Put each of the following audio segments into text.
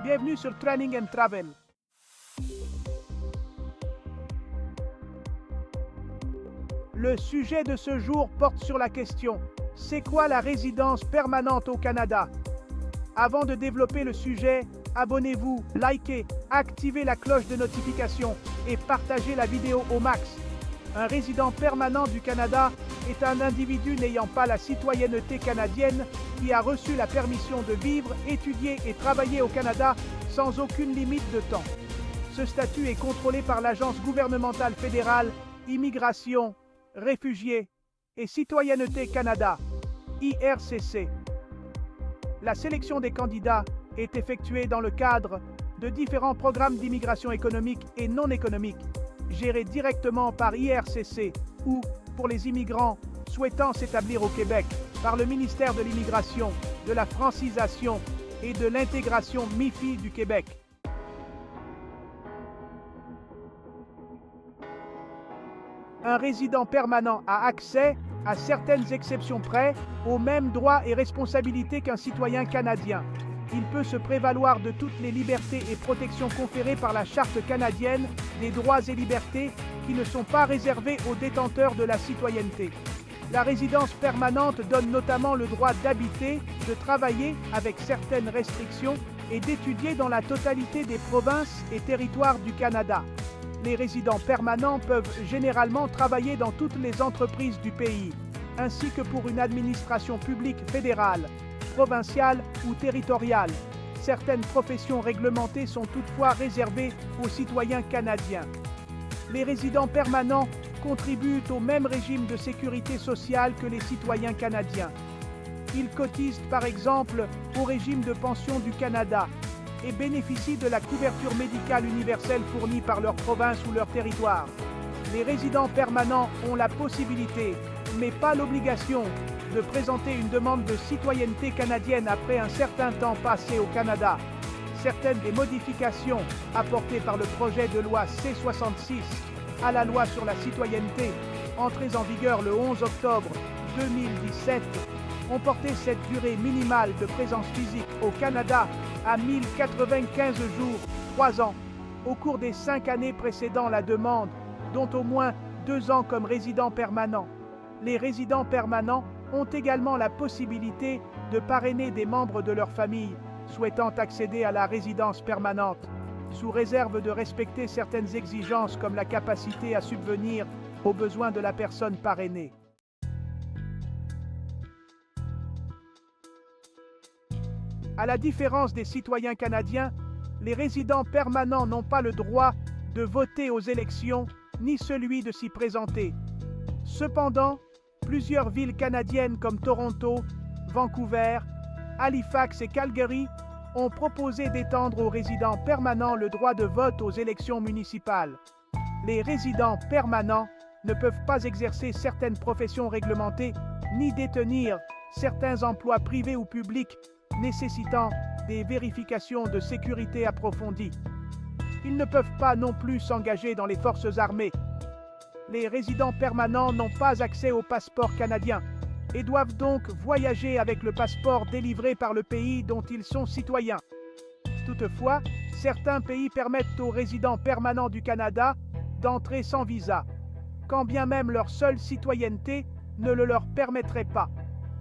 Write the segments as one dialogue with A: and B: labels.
A: Bienvenue sur Training and Travel. Le sujet de ce jour porte sur la question: c'est quoi la résidence permanente au Canada? Avant de développer le sujet, abonnez-vous, likez, activez la cloche de notification et partagez la vidéo au max. Un résident permanent du Canada est un individu n'ayant pas la citoyenneté canadienne qui a reçu la permission de vivre, étudier et travailler au Canada sans aucune limite de temps. Ce statut est contrôlé par l'Agence gouvernementale fédérale Immigration, Réfugiés et Citoyenneté Canada, IRCC. La sélection des candidats est effectuée dans le cadre de différents programmes d'immigration économique et non économique, gérés directement par IRCC ou, pour les immigrants souhaitant s'établir au Québec, par le ministère de l'Immigration, de la Francisation et de l'Intégration MIFI du Québec. Un résident permanent a accès, à certaines exceptions près, aux mêmes droits et responsabilités qu'un citoyen canadien. Il peut se prévaloir de toutes les libertés et protections conférées par la Charte canadienne des droits et libertés qui ne sont pas réservés aux détenteurs de la citoyenneté. La résidence permanente donne notamment le droit d'habiter, de travailler avec certaines restrictions et d'étudier dans la totalité des provinces et territoires du Canada. Les résidents permanents peuvent généralement travailler dans toutes les entreprises du pays, ainsi que pour une administration publique fédérale, provinciale ou territoriale. Certaines professions réglementées sont toutefois réservées aux citoyens canadiens. Les résidents permanents contribuent au même régime de sécurité sociale que les citoyens canadiens. Ils cotisent par exemple au régime de pension du Canada et bénéficient de la couverture médicale universelle fournie par leur province ou leur territoire. Les résidents permanents ont la possibilité, mais pas l'obligation, de présenter une demande de citoyenneté canadienne après un certain temps passé au Canada. Certaines des modifications apportées par le projet de loi C-66 à la loi sur la citoyenneté, entrée en vigueur le 11 octobre 2017, ont porté cette durée minimale de présence physique au Canada à 1095 jours, 3 ans, au cours des 5 années précédant la demande, dont au moins 2 ans comme résident permanent. Les résidents permanents ont également la possibilité de parrainer des membres de leur famille souhaitant accéder à la résidence permanente, sous réserve de respecter certaines exigences comme la capacité à subvenir aux besoins de la personne parrainée. À la différence des citoyens canadiens, les résidents permanents n'ont pas le droit de voter aux élections ni celui de s'y présenter. Cependant, plusieurs villes canadiennes comme Toronto, Vancouver, Halifax et Calgary ont proposé d'étendre aux résidents permanents le droit de vote aux élections municipales. Les résidents permanents ne peuvent pas exercer certaines professions réglementées ni détenir certains emplois privés ou publics nécessitant des vérifications de sécurité approfondies. Ils ne peuvent pas non plus s'engager dans les forces armées. Les résidents permanents n'ont pas accès au passeport canadien et doivent donc voyager avec le passeport délivré par le pays dont ils sont citoyens. Toutefois, certains pays permettent aux résidents permanents du Canada d'entrer sans visa, quand bien même leur seule citoyenneté ne le leur permettrait pas.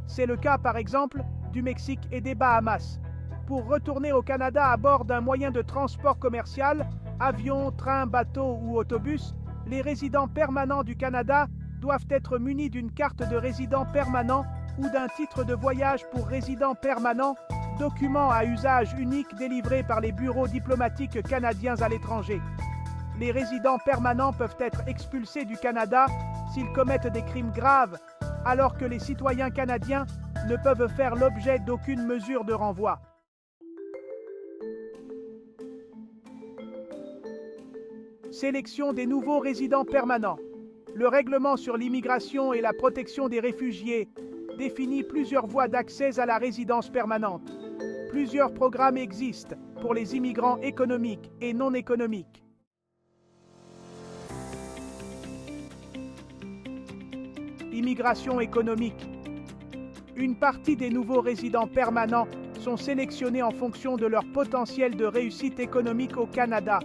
A: C'est le cas par exemple du Mexique et des Bahamas. Pour retourner au Canada à bord d'un moyen de transport commercial, avion, train, bateau ou autobus, les résidents permanents du Canada doivent être munis d'une carte de résident permanent ou d'un titre de voyage pour résident permanent, document à usage unique délivré par les bureaux diplomatiques canadiens à l'étranger. Les résidents permanents peuvent être expulsés du Canada s'ils commettent des crimes graves, alors que les citoyens canadiens ne peuvent faire l'objet d'aucune mesure de renvoi. Sélection des nouveaux résidents permanents. Le règlement sur l'immigration et la protection des réfugiés définit plusieurs voies d'accès à la résidence permanente. Plusieurs programmes existent pour les immigrants économiques et non économiques. Immigration économique. Une partie des nouveaux résidents permanents sont sélectionnés en fonction de leur potentiel de réussite économique au Canada.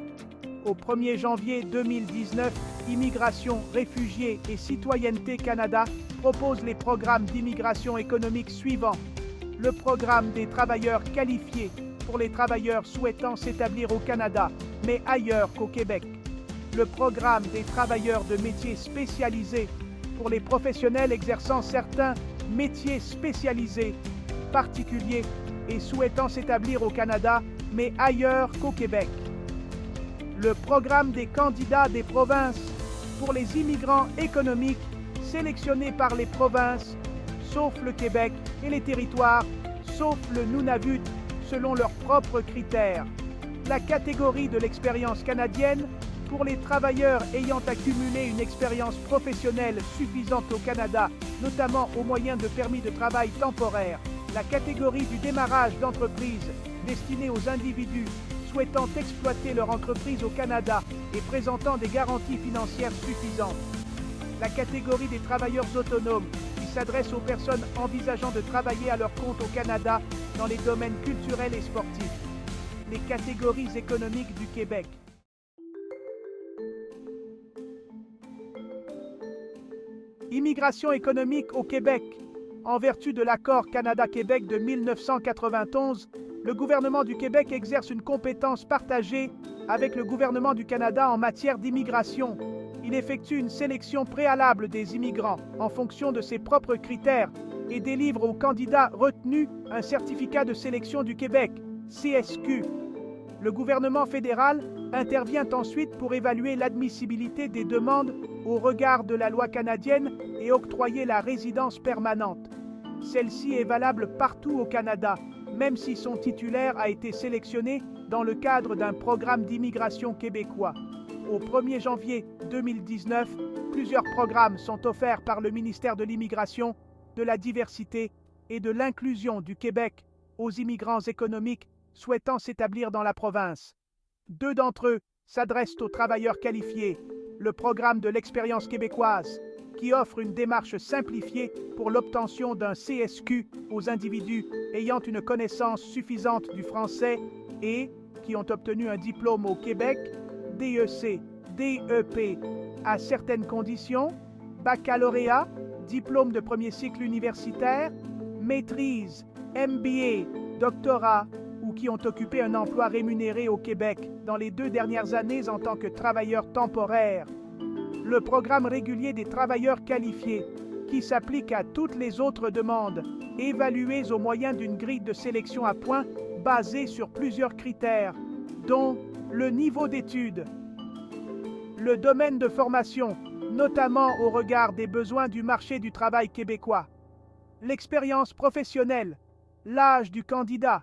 A: Au 1er janvier 2019, Immigration, Réfugiés et Citoyenneté Canada propose les programmes d'immigration économique suivants. Le programme des travailleurs qualifiés pour les travailleurs souhaitant s'établir au Canada, mais ailleurs qu'au Québec. Le programme des travailleurs de métiers spécialisés pour les professionnels exerçant certains métiers spécialisés, particuliers et souhaitant s'établir au Canada, mais ailleurs qu'au Québec. Le programme des candidats des provinces pour les immigrants économiques sélectionnés par les provinces, sauf le Québec, et les territoires, sauf le Nunavut, selon leurs propres critères. La catégorie de l'expérience canadienne pour les travailleurs ayant accumulé une expérience professionnelle suffisante au Canada, notamment au moyen de permis de travail temporaire. La catégorie du démarrage d'entreprise destinée aux individus souhaitant exploiter leur entreprise au Canada et présentant des garanties financières suffisantes. La catégorie des travailleurs autonomes qui s'adresse aux personnes envisageant de travailler à leur compte au Canada dans les domaines culturels et sportifs. Les catégories économiques du Québec. Immigration économique au Québec. En vertu de l'accord Canada-Québec de 1991, le gouvernement du Québec exerce une compétence partagée avec le gouvernement du Canada en matière d'immigration. Il effectue une sélection préalable des immigrants en fonction de ses propres critères et délivre aux candidats retenus un certificat de sélection du Québec, CSQ. Le gouvernement fédéral intervient ensuite pour évaluer l'admissibilité des demandes au regard de la loi canadienne et octroyer la résidence permanente. Celle-ci est valable partout au Canada, même si son titulaire a été sélectionné dans le cadre d'un programme d'immigration québécois. Au 1er janvier 2019, plusieurs programmes sont offerts par le ministère de l'Immigration, de la Diversité et de l'Inclusion du Québec aux immigrants économiques souhaitant s'établir dans la province. 2 d'entre eux s'adressent aux travailleurs qualifiés, le programme de l'expérience québécoise, qui offre une démarche simplifiée pour l'obtention d'un CSQ aux individus ayant une connaissance suffisante du français et qui ont obtenu un diplôme au Québec, DEC, DEP, à certaines conditions, baccalauréat, diplôme de premier cycle universitaire, maîtrise, MBA, doctorat, ou qui ont occupé un emploi rémunéré au Québec dans les 2 dernières années en tant que travailleurs temporaires. Le programme régulier des travailleurs qualifiés, qui s'applique à toutes les autres demandes, évaluées au moyen d'une grille de sélection à points basée sur plusieurs critères, dont le niveau d'études, le domaine de formation, notamment au regard des besoins du marché du travail québécois, l'expérience professionnelle, l'âge du candidat,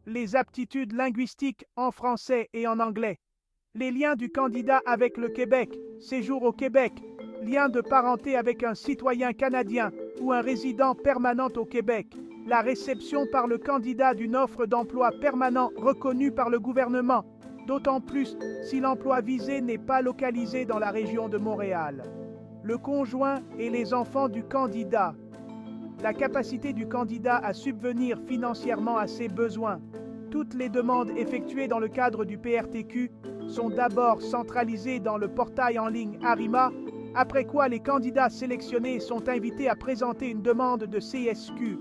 A: les aptitudes linguistiques en français et en anglais, les liens du candidat avec le Québec, séjour au Québec, lien de parenté avec un citoyen canadien ou un résident permanent au Québec, la réception par le candidat d'une offre d'emploi permanent reconnue par le gouvernement, d'autant plus si l'emploi visé n'est pas localisé dans la région de Montréal, le conjoint et les enfants du candidat, la capacité du candidat à subvenir financièrement à ses besoins. Toutes les demandes effectuées dans le cadre du PRTQ sont d'abord centralisées dans le portail en ligne Arima, après quoi les candidats sélectionnés sont invités à présenter une demande de CSQ.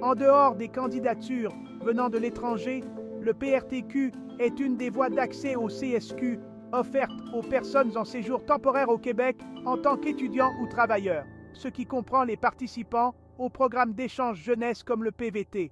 A: En dehors des candidatures venant de l'étranger, le PRTQ est une des voies d'accès au CSQ offerte aux personnes en séjour temporaire au Québec en tant qu'étudiants ou travailleurs, ce qui comprend les participants au programme d'échange jeunesse comme le PVT.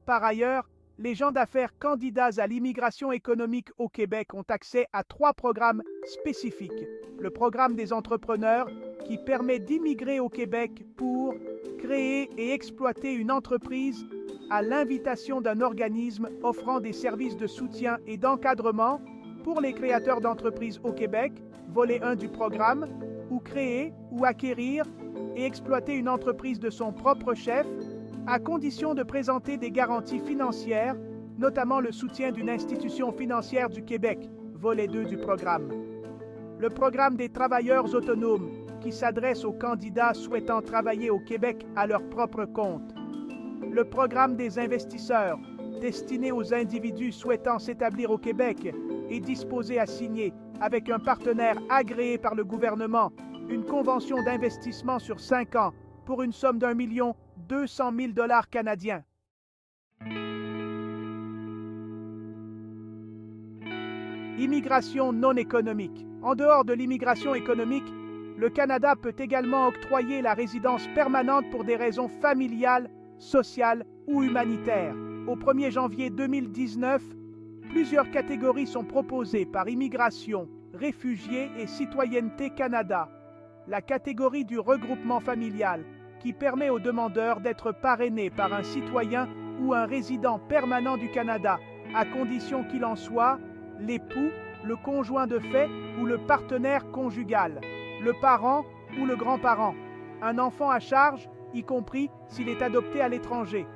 A: Par ailleurs, les gens d'affaires candidats à l'immigration économique au Québec ont accès à 3 programmes spécifiques. Le programme des entrepreneurs, qui permet d'immigrer au Québec pour créer et exploiter une entreprise à l'invitation d'un organisme offrant des services de soutien et d'encadrement pour les créateurs d'entreprises au Québec, volet 1 du programme, ou créer ou acquérir et exploiter une entreprise de son propre chef, à condition de présenter des garanties financières, notamment le soutien d'une institution financière du Québec, volet 2 du programme. Le programme des travailleurs autonomes, qui s'adresse aux candidats souhaitant travailler au Québec à leur propre compte. Le programme des investisseurs, destiné aux individus souhaitant s'établir au Québec, est disposé à signer, avec un partenaire agréé par le gouvernement, une convention d'investissement sur 5 ans pour une somme d'1,2 million canadiens. Immigration non économique. En dehors de l'immigration économique, le Canada peut également octroyer la résidence permanente pour des raisons familiales, sociales ou humanitaires. Au 1er janvier 2019, plusieurs catégories sont proposées par Immigration, Réfugiés et Citoyenneté Canada. La catégorie du regroupement familial, qui permet aux demandeurs d'être parrainés par un citoyen ou un résident permanent du Canada, à condition qu'il en soit l'époux, le conjoint de fait ou le partenaire conjugal, le parent ou le grand-parent, un enfant à charge, y compris s'il est adopté à l'étranger,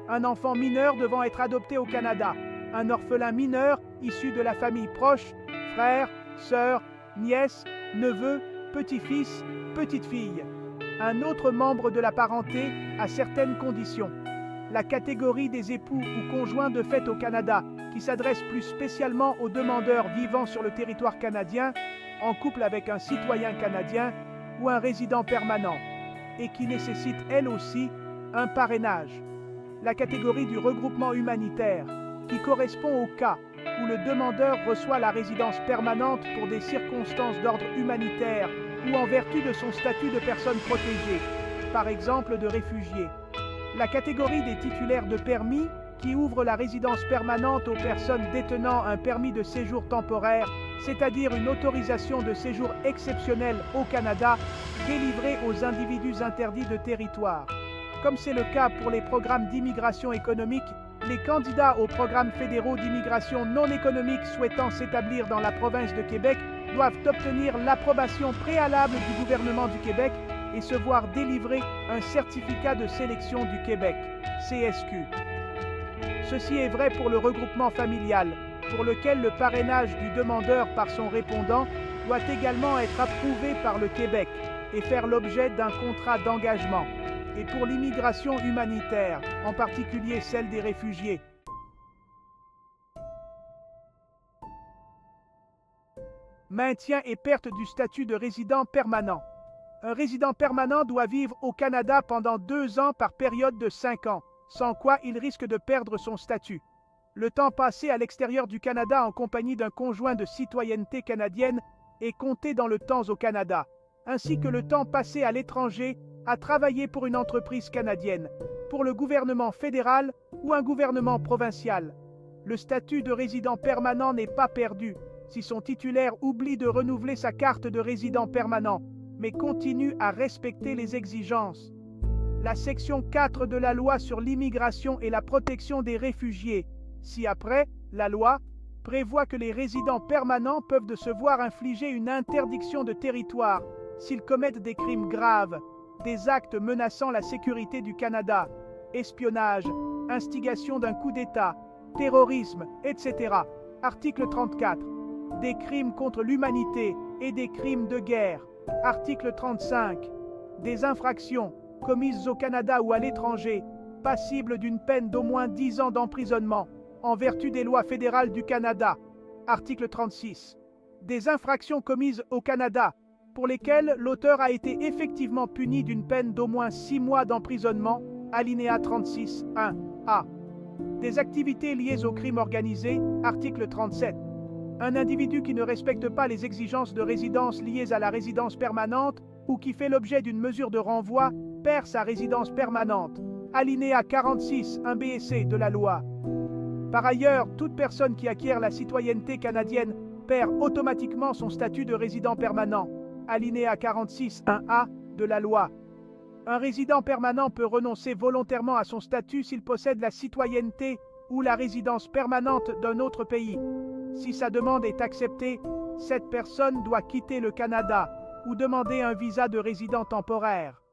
A: un enfant mineur devant être adopté au Canada, un orphelin mineur issu de la famille proche, frère, sœur, nièce, neveu, petit-fils, petite-fille, un autre membre de la parenté à certaines conditions. La catégorie des époux ou conjoints de fait au Canada, qui s'adresse plus spécialement aux demandeurs vivant sur le territoire canadien, en couple avec un citoyen canadien ou un résident permanent, et qui nécessite elle aussi un parrainage. La catégorie du regroupement humanitaire, qui correspond au cas où le demandeur reçoit la résidence permanente pour des circonstances d'ordre humanitaire ou en vertu de son statut de personne protégée, par exemple de réfugié. La catégorie des titulaires de permis, qui ouvre la résidence permanente aux personnes détenant un permis de séjour temporaire, c'est-à-dire une autorisation de séjour exceptionnelle au Canada, délivrée aux individus interdits de territoire. Comme c'est le cas pour les programmes d'immigration économique, les candidats aux programmes fédéraux d'immigration non économique souhaitant s'établir dans la province de Québec doivent obtenir l'approbation préalable du gouvernement du Québec et se voir délivrer un certificat de sélection du Québec, CSQ. Ceci est vrai pour le regroupement familial, pour lequel le parrainage du demandeur par son répondant doit également être approuvé par le Québec et faire l'objet d'un contrat d'engagement, et pour l'immigration humanitaire, en particulier celle des réfugiés. Maintien et perte du statut de résident permanent. Un résident permanent doit vivre au Canada pendant 2 ans par période de 5 ans, sans quoi il risque de perdre son statut. Le temps passé à l'extérieur du Canada en compagnie d'un conjoint de citoyenneté canadienne est compté dans le temps au Canada, ainsi que le temps passé à l'étranger à travailler pour une entreprise canadienne, pour le gouvernement fédéral ou un gouvernement provincial. Le statut de résident permanent n'est pas perdu si son titulaire oublie de renouveler sa carte de résident permanent, mais continue à respecter les exigences. La section 4 de la loi sur l'immigration et la protection des réfugiés, ci-après, la loi, prévoit que les résidents permanents peuvent se voir infliger une interdiction de territoire s'ils commettent des crimes graves, des actes menaçant la sécurité du Canada, espionnage, instigation d'un coup d'État, terrorisme, etc. Article 34. Des crimes contre l'humanité et des crimes de guerre. Article 35. Des infractions commises au Canada ou à l'étranger, passibles d'une peine d'au moins 10 ans d'emprisonnement, en vertu des lois fédérales du Canada. Article 36. Des infractions commises au Canada, pour lesquelles l'auteur a été effectivement puni d'une peine d'au moins 6 mois d'emprisonnement, alinéa 36, 1a. Des activités liées au crime organisé, article 37. Un individu qui ne respecte pas les exigences de résidence liées à la résidence permanente ou qui fait l'objet d'une mesure de renvoi perd sa résidence permanente, alinéa 46, 1b et c de la loi. Par ailleurs, toute personne qui acquiert la citoyenneté canadienne perd automatiquement son statut de résident permanent, alinéa 46, 1a de la loi. Un résident permanent peut renoncer volontairement à son statut s'il possède la citoyenneté ou la résidence permanente d'un autre pays. Si sa demande est acceptée, cette personne doit quitter le Canada ou demander un visa de résident temporaire.